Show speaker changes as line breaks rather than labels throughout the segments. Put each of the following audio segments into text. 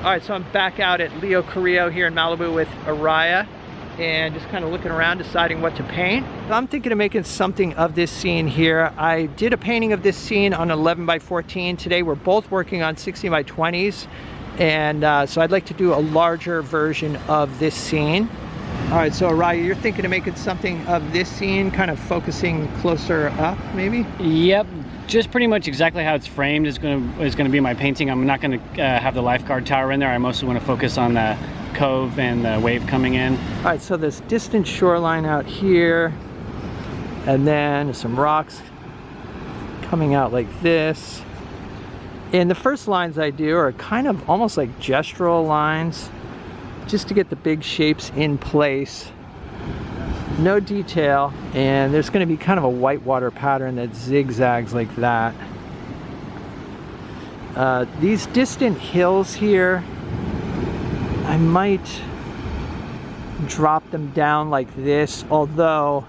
All right, so I'm back out at Leo Carrillo here in Malibu with Araya and just kind of looking around, deciding what to paint. I'm thinking of making something of this scene here. I did a painting of this scene on 11 by 14. Today we're both working on 16 by 20s. And so I'd like to do a larger version of this scene. All right, so Araya, you're thinking of making something of this scene, kind of focusing closer up, maybe?
Yep, just pretty much exactly how it's framed is gonna be my painting. I'm not gonna have the lifeguard tower in there. I mostly want to focus on the cove and the wave coming in.
All right, so this distant shoreline out here, and then some rocks coming out like this. And the first lines I do are kind of almost like gestural lines, just to get the big shapes in place. No detail, and there's going to be kind of a whitewater pattern that zigzags like that. These distant hills here, I might drop them down like this, although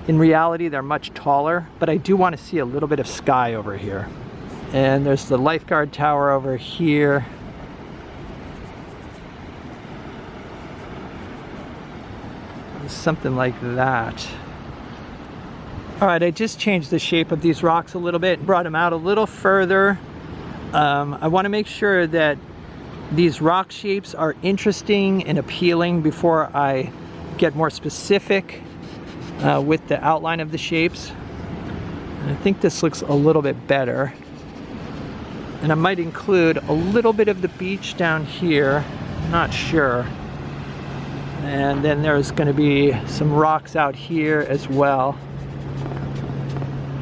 in reality they're much taller, but I do want to see a little bit of sky over here. And there's the lifeguard tower over here. Something like that. All right, I just changed the shape of these rocks a little bit, brought them out a little further. I want to make sure that these rock shapes are interesting and appealing before I get more specific with the outline of the shapes. And I think this looks a little bit better. And I might include a little bit of the beach down here, I'm not sure. And then there's going to be some rocks out here as well,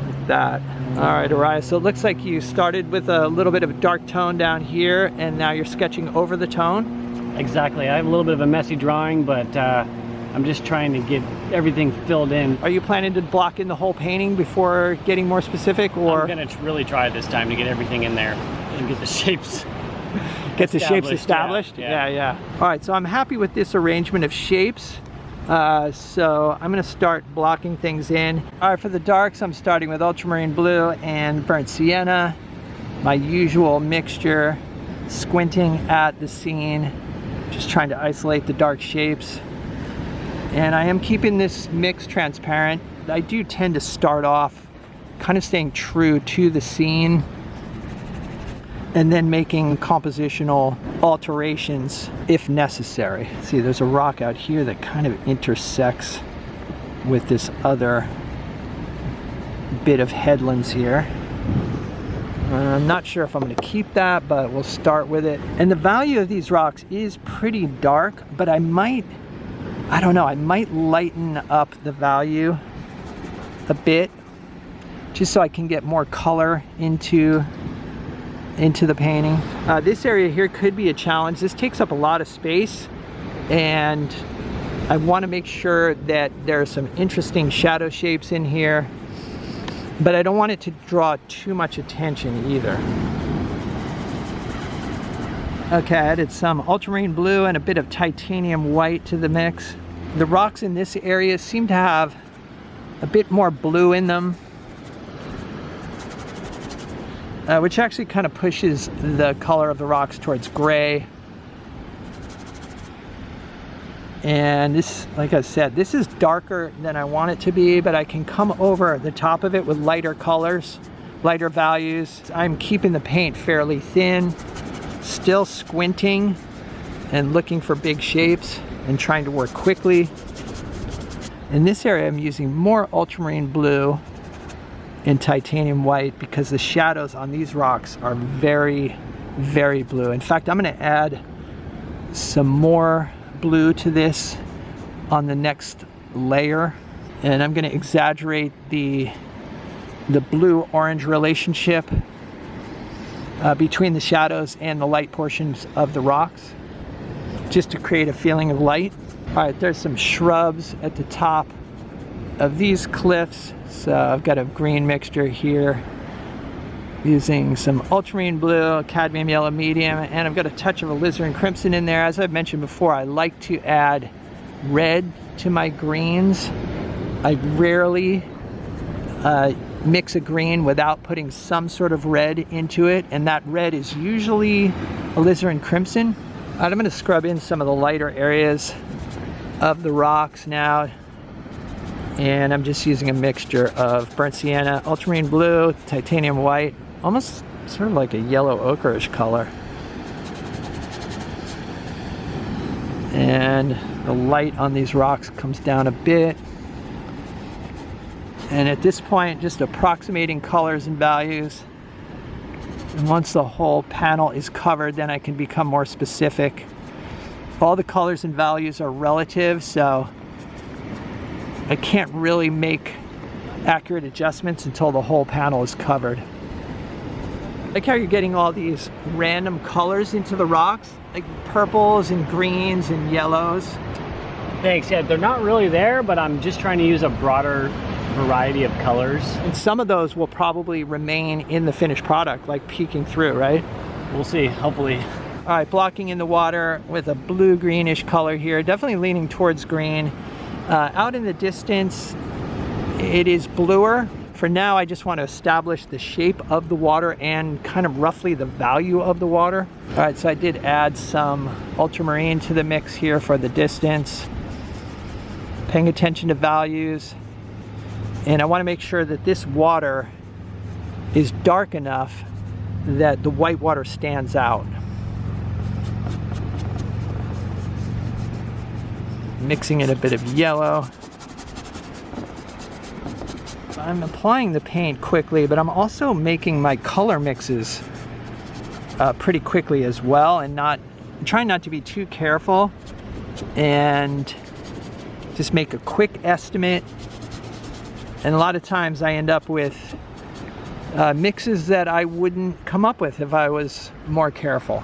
like that. All right, Araya, so it looks like you started with a little bit of a dark tone down here, and now you're sketching over the tone?
Exactly. I have a little bit of a messy drawing, but I'm just trying to get everything filled in.
Are you planning to block in the whole painting before getting more specific, or?
I'm going to really try this time to get everything in there and get the shapes
Get the shapes established? Yeah. All right, so I'm happy with this arrangement of shapes. So I'm gonna start blocking things in. All right, for the darks, I'm starting with ultramarine blue and burnt sienna. My usual mixture, squinting at the scene, just trying to isolate the dark shapes. And I am keeping this mix transparent. I do tend to start off kind of staying true to the scene, and then making compositional alterations if necessary. See, there's a rock out here that kind of intersects with this other bit of headlands here. I'm not sure if I'm going to keep that, but we'll start with it. And the value of these rocks is pretty dark, but I might lighten up the value a bit, just so I can get more color into the painting. This area here could be a challenge. This takes up a lot of space, and I want to make sure that there are some interesting shadow shapes in here, but I don't want it to draw too much attention either. Okay, I added some ultramarine blue and a bit of titanium white to the mix. The rocks in this area seem to have a bit more blue in them, which actually kind of pushes the color of the rocks towards gray. And this, like I said, this is darker than I want it to be, but I can come over the top of it with lighter colors, lighter values. I'm keeping the paint fairly thin, still squinting and looking for big shapes and trying to work quickly. In this area, I'm using more ultramarine blue and titanium white because the shadows on these rocks are very, very blue. In fact, I'm going to add some more blue to this on the next layer, and I'm going to exaggerate the blue-orange relationship between the shadows and the light portions of the rocks, just to create a feeling of light. All right, there's some shrubs at the top of these cliffs. So I've got a green mixture here using some ultramarine blue, cadmium yellow medium, and I've got a touch of alizarin crimson in there. As I've mentioned before, I like to add red to my greens. I rarely mix a green without putting some sort of red into it, and that red is usually alizarin crimson. All right, I'm gonna scrub in some of the lighter areas of the rocks now. And I'm just using a mixture of burnt sienna, ultramarine blue, titanium white, almost sort of like a yellow ochreish color. And the light on these rocks comes down a bit. And at this point, just approximating colors and values. And once the whole panel is covered, then I can become more specific. All the colors and values are relative, so I can't really make accurate adjustments until the whole panel is covered. I like how you're getting all these random colors into the rocks, like purples and greens and yellows.
Thanks. Yeah, they're not really there, but I'm just trying to use a broader variety of colors.
And some of those will probably remain in the finished product, like peeking through, right?
We'll see, hopefully.
All right, blocking in the water with a blue-greenish color here, definitely leaning towards green. Out in the distance, it is bluer. For now, I just want to establish the shape of the water and kind of roughly the value of the water. All right, so I did add some ultramarine to the mix here for the distance. Paying attention to values. And I want to make sure that this water is dark enough that the white water stands out. Mixing in a bit of yellow. I'm applying the paint quickly, but I'm also making my color mixes pretty quickly as well, and trying not to be too careful, and just make a quick estimate. And a lot of times I end up with mixes that I wouldn't come up with if I was more careful.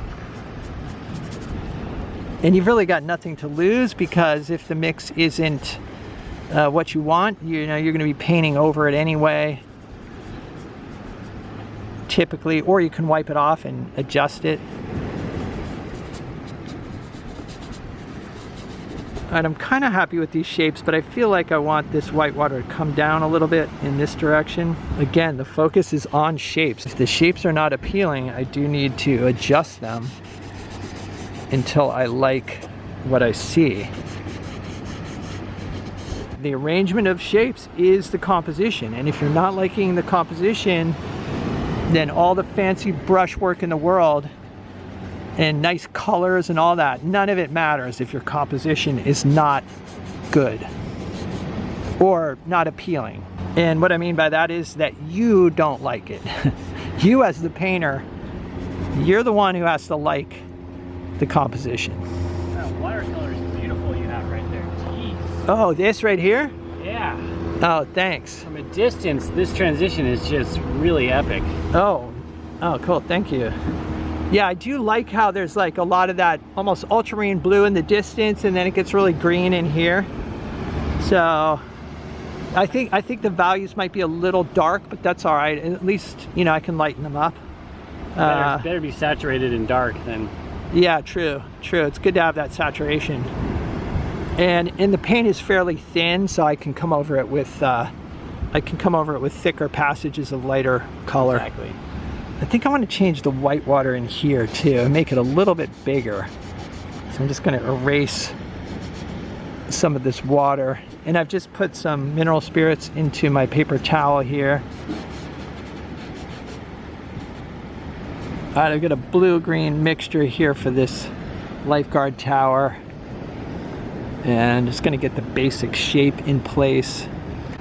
And you've really got nothing to lose, because if the mix isn't what you want, you know, you're going to be painting over it anyway, typically, or you can wipe it off and adjust it. And I'm kind of happy with these shapes, but I feel like I want this white water to come down a little bit in this direction. Again, the focus is on shapes. If the shapes are not appealing, I do need to adjust them until I like what I see. The arrangement of shapes is the composition, and if you're not liking the composition, then all the fancy brushwork in the world and nice colors and all that, none of it matters if your composition is not good or not appealing. And what I mean by that is that you don't like it. You as the painter, you're the one who has to like the composition.
That watercolor is beautiful you have right there. Jeez.
Oh, this right here?
Yeah.
Oh, thanks.
From a distance, this transition is just really epic.
Oh, cool, thank you. Yeah, I do like how there's like a lot of that almost ultramarine blue in the distance, and then it gets really green in here. So I think the values might be a little dark, but that's all right. At least, you know, I can lighten them up.
Better be saturated and dark than...
Yeah, true. It's good to have that saturation. And the paint is fairly thin, so I can come over it with thicker passages of lighter color.
Exactly.
I think I want to change the white water in here too and make it a little bit bigger. So I'm just going to erase some of this water, and I've just put some mineral spirits into my paper towel here. All right, I've got a blue-green mixture here for this lifeguard tower, and just going to get the basic shape in place.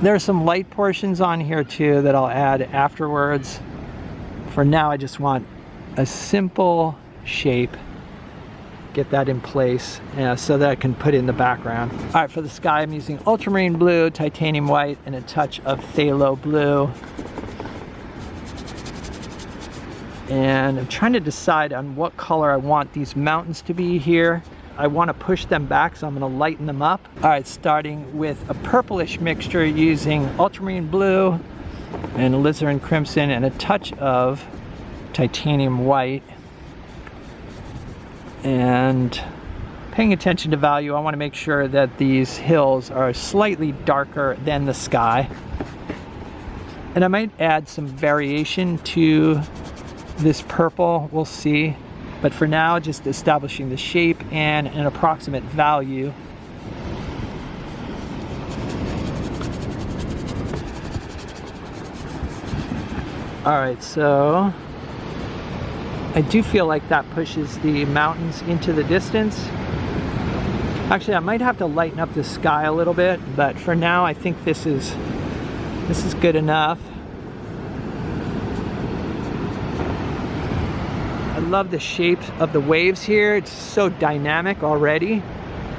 There are some light portions on here too that I'll add afterwards. For now, I just want a simple shape, get that in place so that I can put in the background. All right, for the sky, I'm using ultramarine blue, titanium white, and a touch of phthalo blue. And I'm trying to decide on what color I want these mountains to be here. I want to push them back, so I'm going to lighten them up. All right, starting with a purplish mixture using ultramarine blue and alizarin crimson and a touch of titanium white. And paying attention to value, I want to make sure that these hills are slightly darker than the sky. And I might add some variation to this purple, we'll see. But for now, just establishing the shape and an approximate value. All right, so I do feel like that pushes the mountains into the distance. Actually, I might have to lighten up the sky a little bit, but for now, I think this is good enough. I love the shape of the waves here. It's so dynamic already.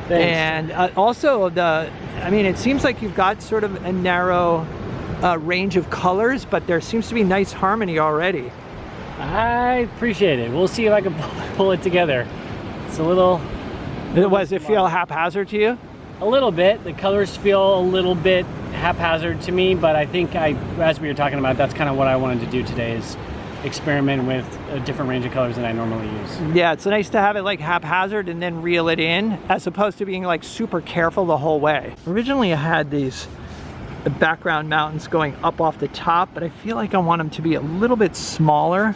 Thanks. And also I mean, it seems like you've got sort of a narrow range of colors, but there seems to be nice harmony already.
I appreciate it. We'll see if I can pull it together. It's a little...
Does it feel haphazard to you?
A little bit. The colors feel a little bit haphazard to me, but I think as we were talking about, that's kind of what I wanted to do today, is experiment with a different range of colors than I normally use.
Yeah, it's nice to have it like haphazard and then reel it in, as opposed to being like super careful the whole way. Originally I had these background mountains going up off the top, but I feel like I want them to be a little bit smaller,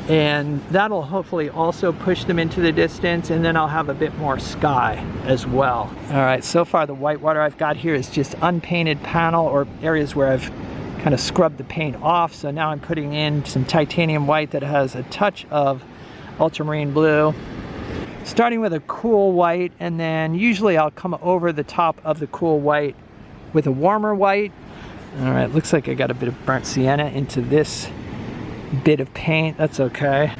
and that'll hopefully also push them into the distance, and then I'll have a bit more sky as well. All right, so far the whitewater I've got here is just unpainted panel, or areas where I've kind of scrubbed the paint off. So now I'm putting in some titanium white that has a touch of ultramarine blue, starting with a cool white, and then usually I'll come over the top of the cool white with a warmer white. All right, looks like I got a bit of burnt sienna into this bit of paint. That's okay.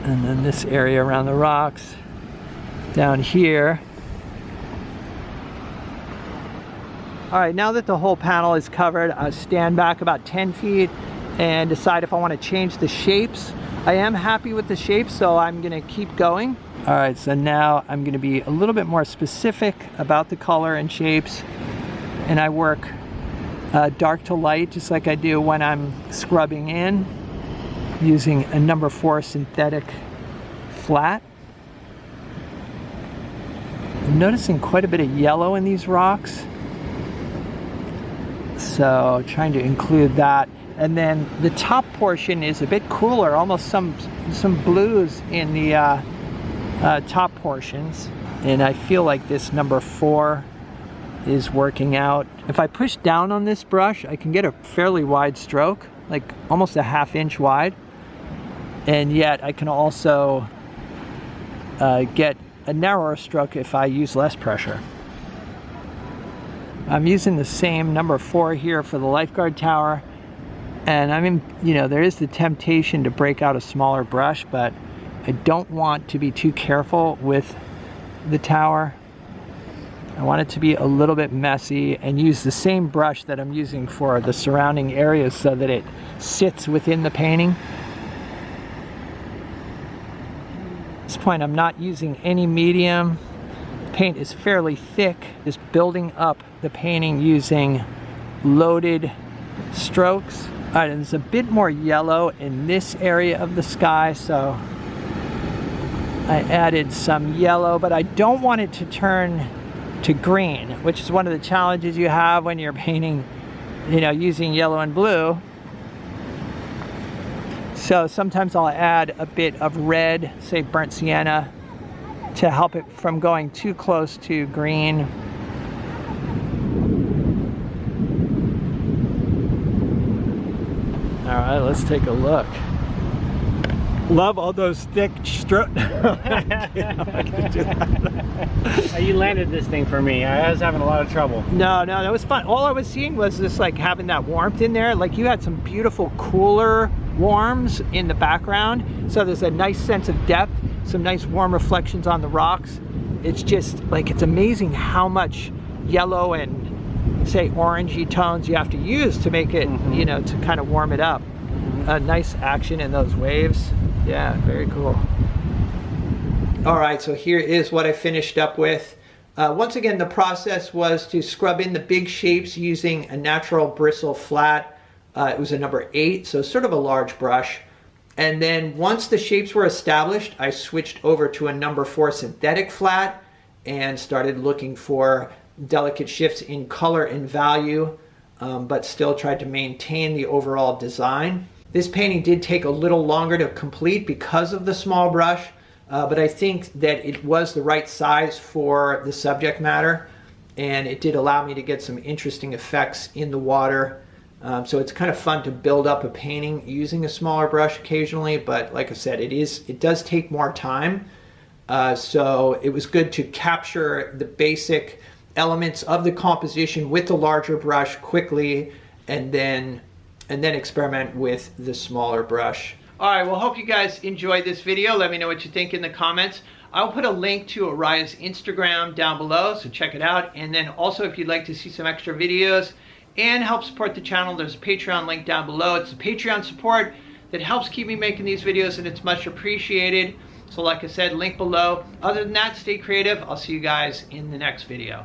And then this area around the rocks down here. All right, now that the whole panel is covered, I'll stand back about 10 feet and decide if I want to change the shapes. I am happy with the shapes, so I'm gonna keep going. All right, so now I'm gonna be a little bit more specific about the color and shapes, and I work dark to light, just like I do when I'm scrubbing in, using a number 4 synthetic flat. I'm noticing quite a bit of yellow in these rocks, so trying to include that. And then the top portion is a bit cooler, almost some blues in the top portions, and I feel like this number 4 is working out. If I push down on this brush, I can get a fairly wide stroke, like almost a ½ inch wide, and yet I can also get a narrower stroke if I use less pressure. I'm using the same number 4 here for the lifeguard tower, and I mean, you know, there is the temptation to break out a smaller brush, but I don't want to be too careful with the tower. I want it to be a little bit messy, and use the same brush that I'm using for the surrounding areas so that it sits within the painting. At this point, I'm not using any medium. The paint is fairly thick, just building up the painting using loaded strokes. All right, and there's a bit more yellow in this area of the sky, so I added some yellow, but I don't want it to turn to green, which is one of the challenges you have when you're painting, you know, using yellow and blue. So sometimes I'll add a bit of red, say burnt sienna, to help it from going too close to green. All right, let's take a look. Love all those thick strokes.
You landed this thing for me. I was having a lot of trouble.
No, that was fun. All I was seeing was just like having that warmth in there. Like you had some beautiful cooler warms in the background. So there's a nice sense of depth, some nice warm reflections on the rocks. It's just like, it's amazing how much yellow and say orangey tones you have to use to make it, you know, to kind of warm it up. A nice action in those waves. Yeah, very cool. All right, so here is what I finished up with. Once again, the process was to scrub in the big shapes using a natural bristle flat. It was a number 8, so sort of a large brush. And then once the shapes were established, I switched over to a number 4 synthetic flat and started looking for delicate shifts in color and value, but still tried to maintain the overall design. This painting did take a little longer to complete because of the small brush, but I think that it was the right size for the subject matter, and it did allow me to get some interesting effects in the water. So it's kind of fun to build up a painting using a smaller brush occasionally, but like I said, it does take more time. So it was good to capture the basic elements of the composition with the larger brush quickly, and then experiment with the smaller brush. All right, well, hope you guys enjoyed this video. Let me know what you think in the comments. I'll put a link to Araya's Instagram down below, so check it out. And then also, if you'd like to see some extra videos and help support the channel, there's a Patreon link down below. It's the Patreon support that helps keep me making these videos, and it's much appreciated. So like I said, link below. Other than that, stay creative. I'll see you guys in the next video.